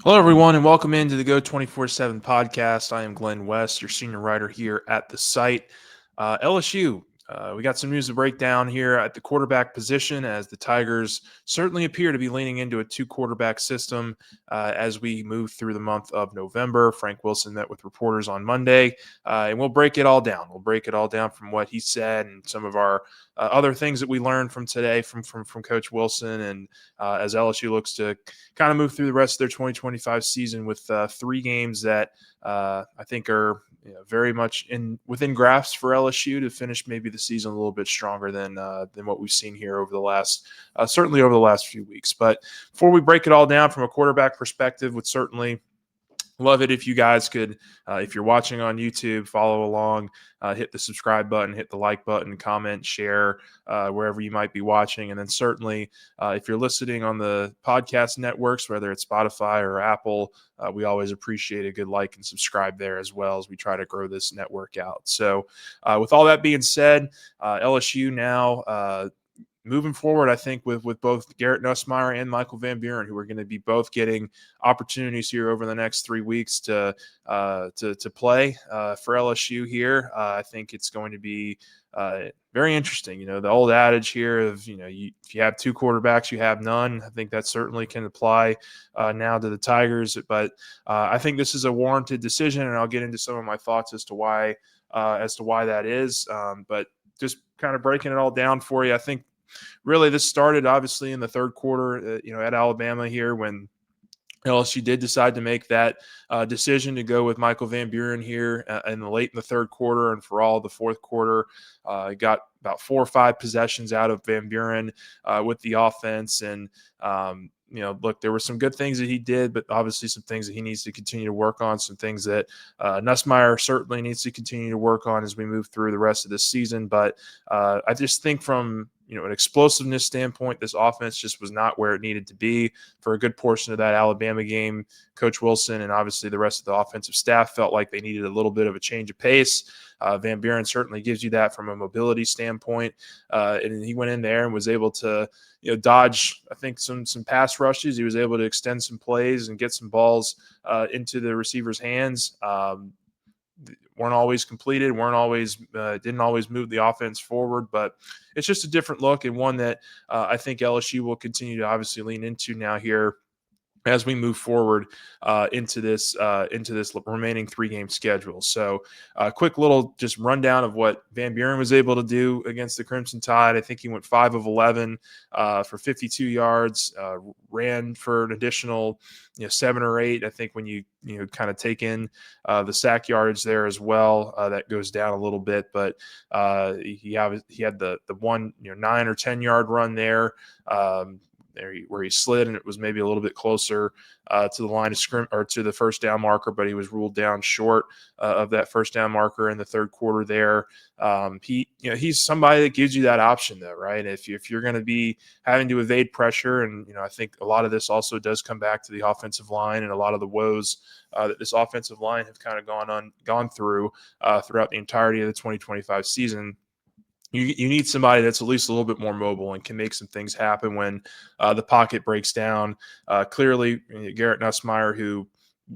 Hello, everyone, and welcome into the Go 24/7 podcast. I am Glen West, your senior writer here at the site. LSU, we got some news to break down here at the quarterback position as the Tigers certainly appear to be leaning into a two-quarterback system as we move through the month of November. Frank Wilson met with reporters on Monday, and we'll break it all down. We'll break it all down from what he said and some of our other things that we learned from today from Coach Wilson, and as LSU looks to kind of move through the rest of their 2025 season with three games that I think are very much within grasp for LSU to finish maybe the season a little bit stronger than what we've seen here over the last certainly over the last few weeks. But before we break it all down from a quarterback perspective, would certainly love it if you guys could, if you're watching on YouTube, follow along, hit the subscribe button, hit the like button, comment, share wherever you might be watching. And then certainly if you're listening on the podcast networks, whether it's Spotify or Apple, we always appreciate a good like and subscribe there as well as we try to grow this network out. So with all that being said, LSU now moving forward, I think with both Garrett Nussmeier and Michael Van Buren, who are going to be both getting opportunities here over the next 3 weeks to play for LSU here, I think it's going to be very interesting. The old adage here of if you have two quarterbacks, you have none. I think that certainly can apply now to the Tigers, but I think this is a warranted decision, and I'll get into some of my thoughts as to why that is. But just kind of breaking it all down for you, I think. Really, this started obviously in the third quarter, at Alabama here when LSU did decide to make that decision to go with Michael Van Buren here late in the third quarter, and for all of the fourth quarter, got about 4 or 5 possessions out of Van Buren with the offense. And look, there were some good things that he did, but obviously some things that he needs to continue to work on, some things that Nussmeier certainly needs to continue to work on as we move through the rest of this season. But I just think from an explosiveness standpoint, this offense just was not where it needed to be for a good portion of that Alabama game. Coach Wilson and obviously the rest of the offensive staff felt like they needed a little bit of a change of pace. Van Buren certainly gives you that from a mobility standpoint. And he went in there and was able to, dodge, I think, some pass rushes. He was able to extend some plays and get some balls into the receiver's hands. Weren't always completed, didn't always move the offense forward, but it's just a different look, and one that I think LSU will continue to obviously lean into now here as we move forward into this remaining 3-game schedule. So quick little just rundown of what Van Buren was able to do against the Crimson Tide. I think he went 5 of 11 for 52 yards, ran for an additional 7 or 8. I think when you kind of take in the sack yardage there as well, that goes down a little bit, but he had the one 9 or 10 yard run there. Where he slid, and it was maybe a little bit closer to the line of scrimmage or to the first down marker, but he was ruled down short of that first down marker in the third quarter there. He's somebody that gives you that option though, right? If you're going to be having to evade pressure, and I think a lot of this also does come back to the offensive line and a lot of the woes that this offensive line have kind of gone through throughout the entirety of the 2025 season. You need somebody that's at least a little bit more mobile and can make some things happen when the pocket breaks down. Clearly, Garrett Nussmeier, who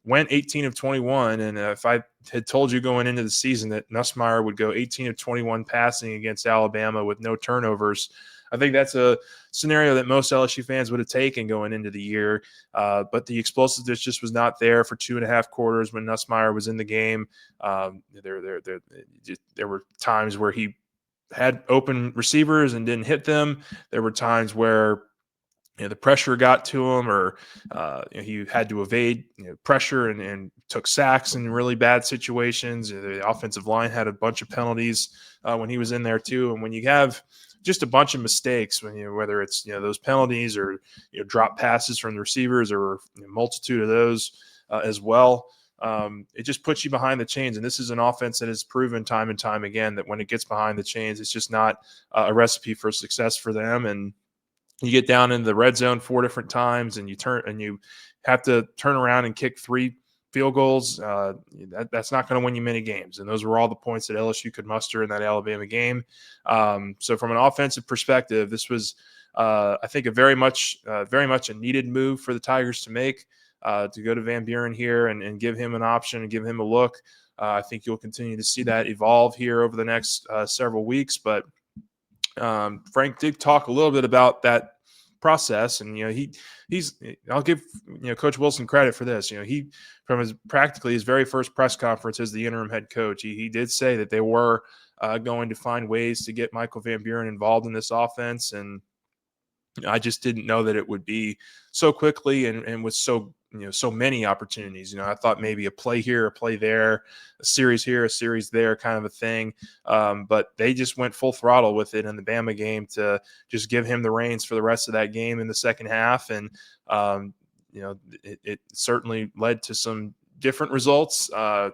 went 18 of 21, and if I had told you going into the season that Nussmeier would go 18 of 21 passing against Alabama with no turnovers, I think that's a scenario that most LSU fans would have taken going into the year. But the explosiveness just was not there for 2.5 quarters when Nussmeier was in the game. There were times where he had open receivers and didn't hit them. There were times where the pressure got to him, or he had to evade pressure and took sacks in really bad situations. The offensive line had a bunch of penalties when he was in there too. And when you have just a bunch of mistakes, whether it's those penalties or drop passes from the receivers, or a multitude of those as well. It just puts you behind the chains. And this is an offense that has proven time and time again that when it gets behind the chains, it's just not a recipe for success for them. And you get down into the red zone 4 different times, and you have to turn around and kick 3 field goals. That's not going to win you many games. And those were all the points that LSU could muster in that Alabama game. So from an offensive perspective, this was, I think, a very much a needed move for the Tigers to make. to go to Van Buren here and give him an option and give him a look. I think you'll continue to see that evolve here over the next several weeks. But Frank did talk a little bit about that process, and he's I'll give Coach Wilson credit for this. He, from his very first press conference as the interim head coach, he did say that they were going to find ways to get Michael Van Buren involved in this offense, and I just didn't know that it would be so quickly and with so many opportunities. I thought maybe a play here, a play there, a series here, a series there, kind of a thing. But they just went full throttle with it in the Bama game to just give him the reins for the rest of that game in the second half, and it certainly led to some different results. I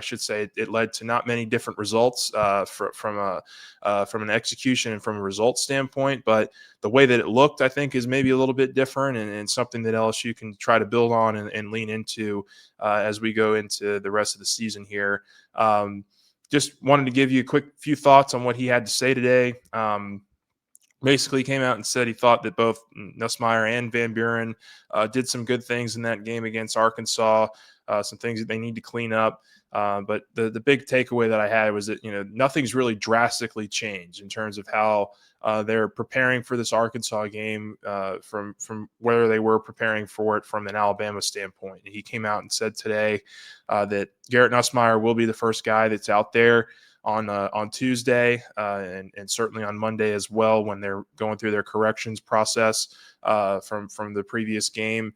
should say it led to not many different results from an execution and from a result standpoint, but the way that it looked, I think, is maybe a little bit different and something that LSU can try to build on and lean into as we go into the rest of the season here. Just wanted to give you a quick few thoughts on what he had to say today. Basically came out and said he thought that both Nussmeier and Van Buren did some good things in that game against Arkansas, some things that they need to clean up. But the big takeaway that I had was that, nothing's really drastically changed in terms of how they're preparing for this Arkansas game from where they were preparing for it from an Alabama standpoint. And he came out and said today that Garrett Nussmeier will be the first guy that's out there on Tuesday and certainly on Monday as well when they're going through their corrections process from the previous game.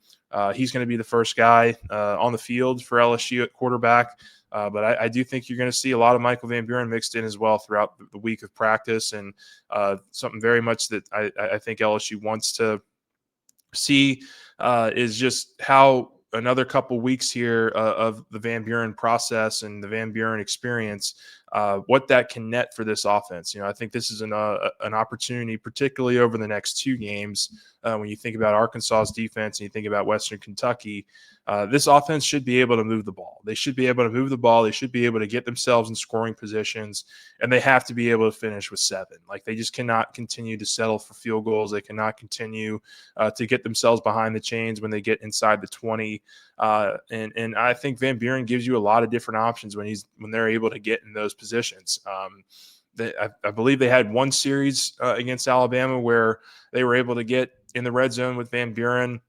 He's going to be the first guy on the field for LSU at quarterback. But I do think you're going to see a lot of Michael Van Buren mixed in as well throughout the week of practice, and something very much that I think LSU wants to see is just how another couple weeks here of the Van Buren process and the Van Buren experience, what that can net for this offense. I think this is an opportunity, particularly over the next two games, when you think about Arkansas's defense and you think about Western Kentucky. This offense should be able to move the ball. They should be able to move the ball. They should be able to get themselves in scoring positions, and they have to be able to finish with 7. Like, they just cannot continue to settle for field goals. They cannot continue to get themselves behind the chains when they get inside the 20. And I think Van Buren gives you a lot of different options when they're able to get in those positions. I believe they had one series against Alabama where they were able to get in the red zone with Van Buren,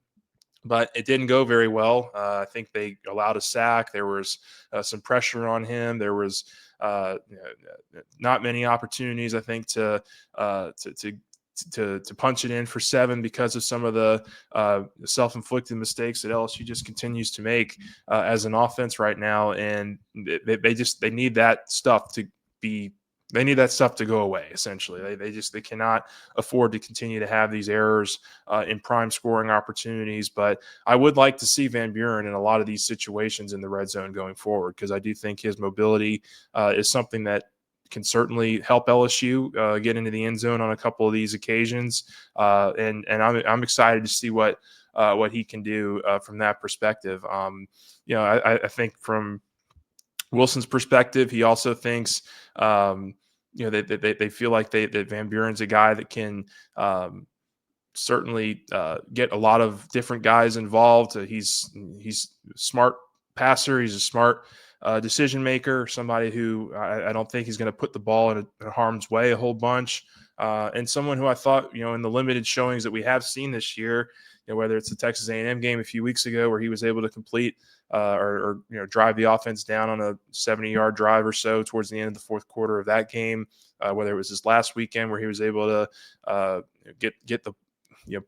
but it didn't go very well. I think they allowed a sack. There was some pressure on him. There was not many opportunities, I think, to punch it in for 7 because of some of the self-inflicted mistakes that LSU just continues to make as an offense right now. And they need that stuff to be. They need that stuff to go away. Essentially, they cannot afford to continue to have these errors in prime scoring opportunities. But I would like to see Van Buren in a lot of these situations in the red zone going forward, because I do think his mobility is something that can certainly help LSU get into the end zone on a couple of these occasions. And I'm excited to see what he can do from that perspective. I think from Wilson's perspective, he also thinks, they feel like that Van Buren's a guy that can certainly get a lot of different guys involved. He's a smart passer. He's a smart decision maker, somebody who I don't think he's going to put the ball in harm's way a whole bunch. And someone who I thought, in the limited showings that we have seen this year, whether it's the Texas A&M game a few weeks ago where he was able to complete or drive the offense down on a 70-yard drive or so towards the end of the fourth quarter of that game, whether it was his last weekend where he was able to get the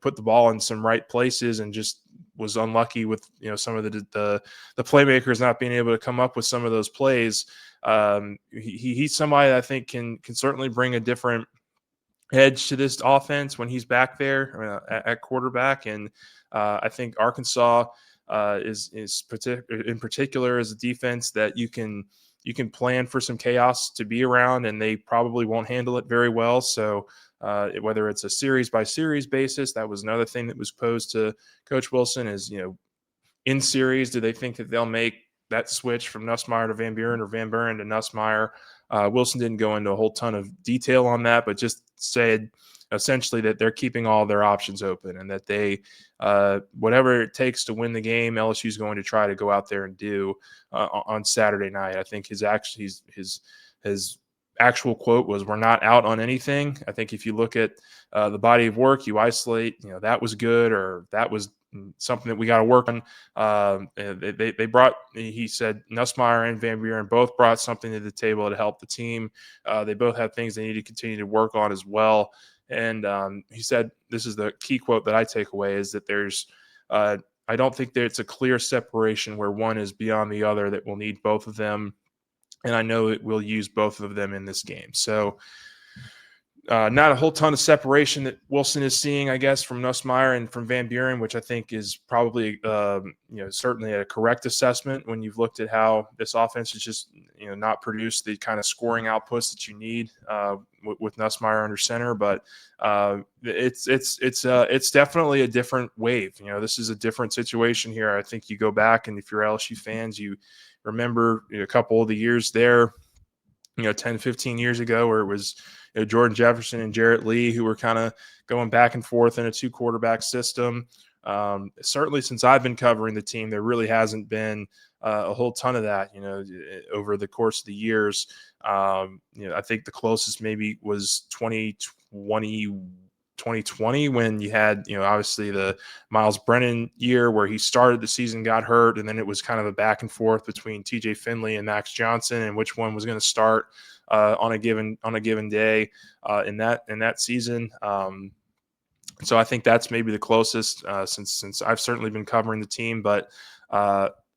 put the ball in some right places and just was unlucky with some of the playmakers not being able to come up with some of those plays. He's somebody that I think can certainly bring a different edge to this offense when he's back there at quarterback. And I think Arkansas is in particular is a defense that you can plan for some chaos to be around, and they probably won't handle it very well. So whether it's a series by series basis, that was another thing that was posed to Coach Wilson is, in series, do they think that they'll make that switch from Nussmeier to Van Buren or Van Buren to Nussmeier? Wilson didn't go into a whole ton of detail on that, but just said essentially that they're keeping all their options open, and that they whatever it takes to win the game, LSU is going to try to go out there and do on Saturday night. I think his actual quote was, "We're not out on anything." I think if you look at the body of work, you isolate, that was good, or that was something that we got to work on. They brought, he said, Nussmeier and Van Buren both brought something to the table to help the team. They both have things they need to continue to work on as well. And he said, this is the key quote that I take away, is that I don't think that it's a clear separation where one is beyond the other, that we'll need both of them. And I know it will use both of them in this game. So not a whole ton of separation that Wilson is seeing, I guess, from Nussmeier and from Van Buren, which I think is probably, certainly a correct assessment when you've looked at how this offense has just, not produced the kind of scoring outputs that you need with Nussmeier under center. But it's definitely a different wave. This is a different situation here. I think you go back, and if you're LSU fans, you remember a couple of the years there, 10, 15 years ago, where it was Jordan Jefferson and Jarrett Lee who were kind of going back and forth in a 2-quarterback system. Certainly since I've been covering the team, there really hasn't been a whole ton of that, over the course of the years. I think the closest maybe was 2020 when you had, obviously the Miles Brennan year where he started the season, got hurt, and then it was kind of a back and forth between TJ Finley and Max Johnson and which one was going to start on a given day in that season. So I think that's maybe the closest since I've certainly been covering the team. But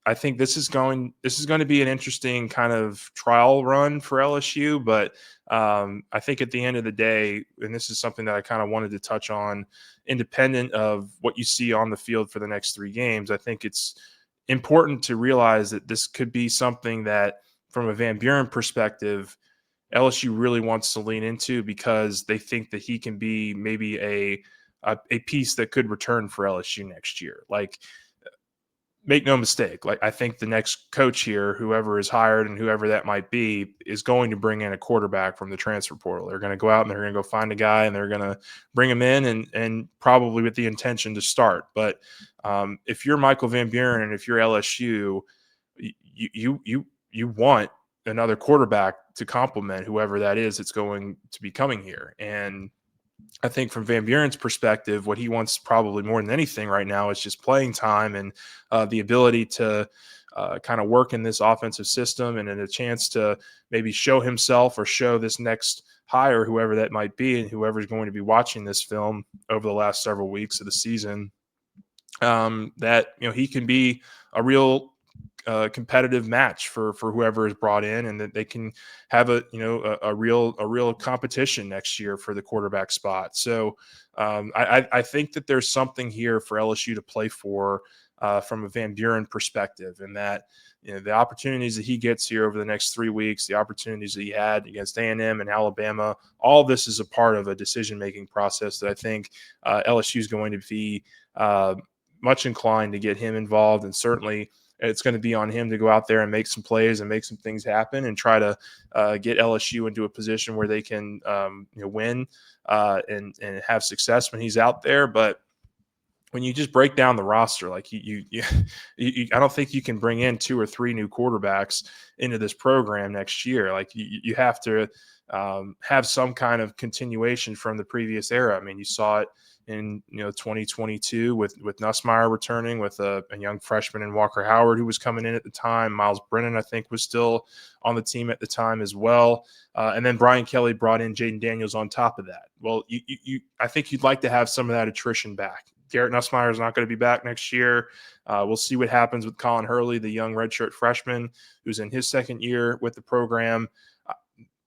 I think this is going to be an interesting kind of trial run for LSU. But I think at the end of the day, and this is something that I kind of wanted to touch on, independent of what you see on the field for the next 3 games, I think it's important to realize that this could be something that, from a Van Buren perspective, LSU really wants to lean into, because they think that he can be maybe a piece that could return for LSU next year. Like, make no mistake, like, I think the next coach here, whoever is hired and whoever that might be, is going to bring in a quarterback from the transfer portal. They're going to go out and they're going to go find a guy, and they're going to bring him in, and probably with the intention to start. But if you're Michael Van Buren and if you're LSU, you want another quarterback to complement whoever that is that's going to be coming here. And I think from Van Buren's perspective, what he wants probably more than anything right now is just playing time and the ability to kind of work in this offensive system, and a chance to maybe show himself or show this next hire, whoever that might be, and whoever's going to be watching this film over the last several weeks of the season, that he can be a real competitive match for whoever is brought in, and that they can have a real competition next year for the quarterback spot. So I think that there's something here for LSU to play for from a Van Buren perspective, and that the opportunities that he gets here over the next 3 weeks, the opportunities that he had against A&M and Alabama, all this is a part of a decision-making process that I think LSU is going to be much inclined to get him involved. And certainly it's going to be on him to go out there and make some plays and make some things happen, and try to get LSU into a position where they can win and have success when he's out there. But when you just break down the roster, like I don't think you can bring in 2 or 3 new quarterbacks into this program next year. Like, you have to have some kind of continuation from the previous era. I mean, you saw it in 2022 with Nussmeier returning, with a young freshman in Walker Howard who was coming in at the time. Miles Brennan, I think, was still on the team at the time as well. And then Brian Kelly brought in Jaden Daniels on top of that. Well, I think you'd like to have some of that attrition back. Garrett Nussmeier is not going to be back next year. We'll see what happens with Colin Hurley, the young redshirt freshman who's in his second year with the program.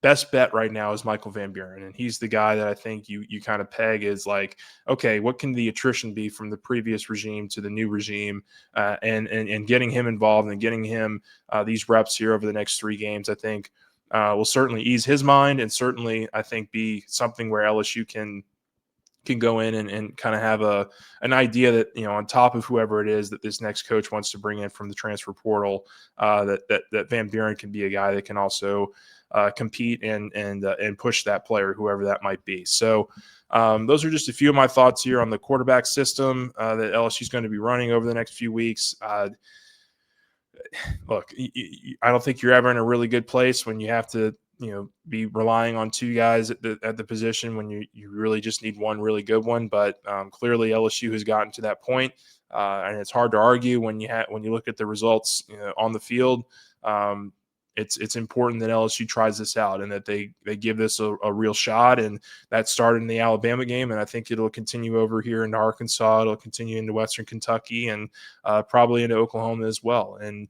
Best bet right now is Michael Van Buren, and he's the guy that I think you kind of peg as like, okay, what can the attrition be from the previous regime to the new regime, and getting him involved and getting him these reps here over the next 3 games, I think will certainly ease his mind, and certainly I think be something where LSU can go in and kind of have an idea that, on top of whoever it is that this next coach wants to bring in from the transfer portal, that Van Buren can be a guy that can also compete and push that player, whoever that might be. So those are just a few of my thoughts here on the quarterback system that LSU is going to be running over the next few weeks. Look, I don't think you're ever in a really good place when you have to, be relying on two guys at the position when you really just need one really good one. But clearly LSU has gotten to that point, and it's hard to argue when you look at the results on the field. It's important that LSU tries this out and that they give this a real shot. And that started in the Alabama game, and I think it'll continue over here into Arkansas. It'll continue into Western Kentucky and probably into Oklahoma as well. And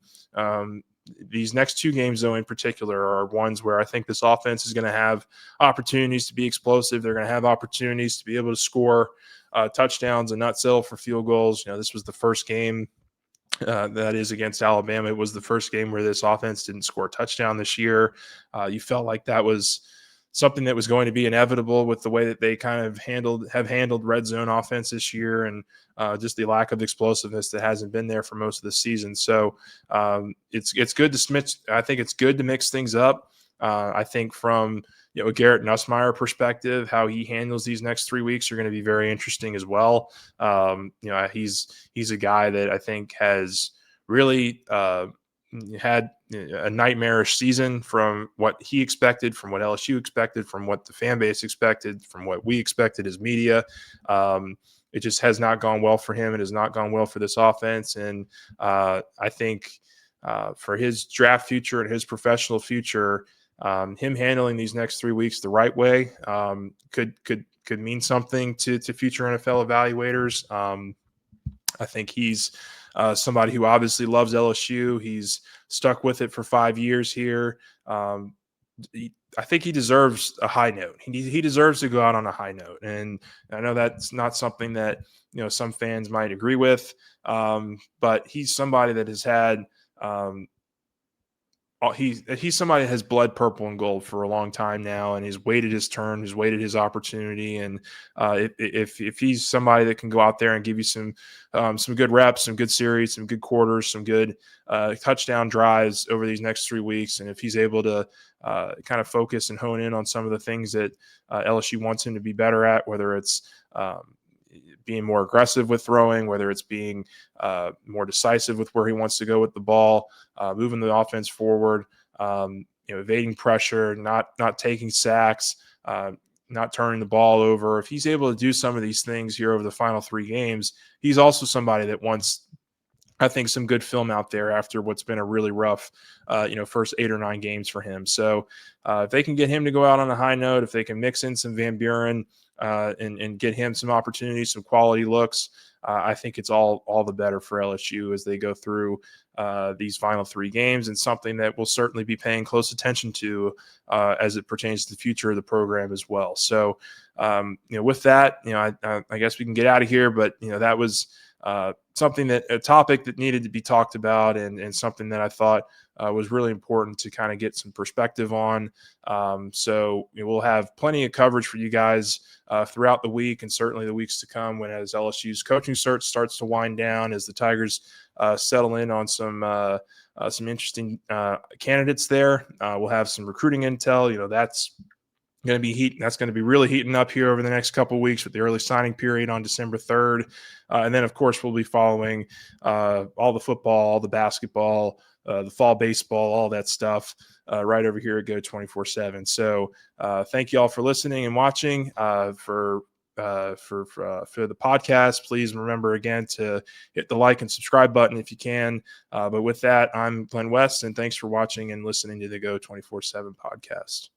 these next two games, though, in particular, are ones where I think this offense is going to have opportunities to be explosive. They're going to have opportunities to be able to score touchdowns and not settle for field goals. This was the first game that is against Alabama. It was the first game where this offense didn't score a touchdown this year. You felt like that was something that was going to be inevitable with the way that they kind of have handled red zone offense this year, and just the lack of explosiveness that hasn't been there for most of the season. So it's good to mix. I think it's good to mix things up. I think from a Garrett Nussmeier perspective, how he handles these next 3 weeks are going to be very interesting as well. He's a guy that I think has really had a nightmarish season from what he expected, from what LSU expected, from what the fan base expected, from what we expected as media. It just has not gone well for him. It has not gone well for this offense. And I think for his draft future and his professional future, him handling these next 3 weeks the right way could mean something to future NFL evaluators. I think he's somebody who obviously loves LSU. He's stuck with it for 5 years here. I think he deserves a high note. He deserves to go out on a high note. And I know that's not something that, some fans might agree with, but he's somebody that has had he's somebody that has bled purple and gold for a long time now, and he's waited his turn, he's waited his opportunity. And if he's somebody that can go out there and give you some good reps, some good series, some good quarters, some good touchdown drives over these next 3 weeks, and if he's able to kind of focus and hone in on some of the things that LSU wants him to be better at, whether it's being more aggressive with throwing, whether it's being more decisive with where he wants to go with the ball, moving the offense forward, evading pressure, not taking sacks, not turning the ball over. If he's able to do some of these things here over the final 3 games, he's also somebody that wants, I think, some good film out there after what's been a really rough, first 8 or 9 games for him. So if they can get him to go out on a high note, if they can mix in some Van Buren and get him some opportunities, some quality looks, I think it's all the better for LSU as they go through these final 3 games, and something that we'll certainly be paying close attention to as it pertains to the future of the program as well. So, with that, I guess we can get out of here, but that was a topic that needed to be talked about, and something that I thought was really important to kind of get some perspective on. So we'll have plenty of coverage for you guys throughout the week, and certainly the weeks to come, as LSU's coaching search starts to wind down, as the Tigers settle in on some interesting candidates there. We'll have some recruiting intel. That's going to be really heating up here over the next couple of weeks with the early signing period on December 3rd. And then, of course, we'll be following all the football, all the basketball, the fall baseball, all that stuff right over here at Go 24/7. So thank you all for listening and watching. For the podcast, please remember again to hit the like and subscribe button if you can. But with that, I'm Glen West, and thanks for watching and listening to the Go 24/7 podcast.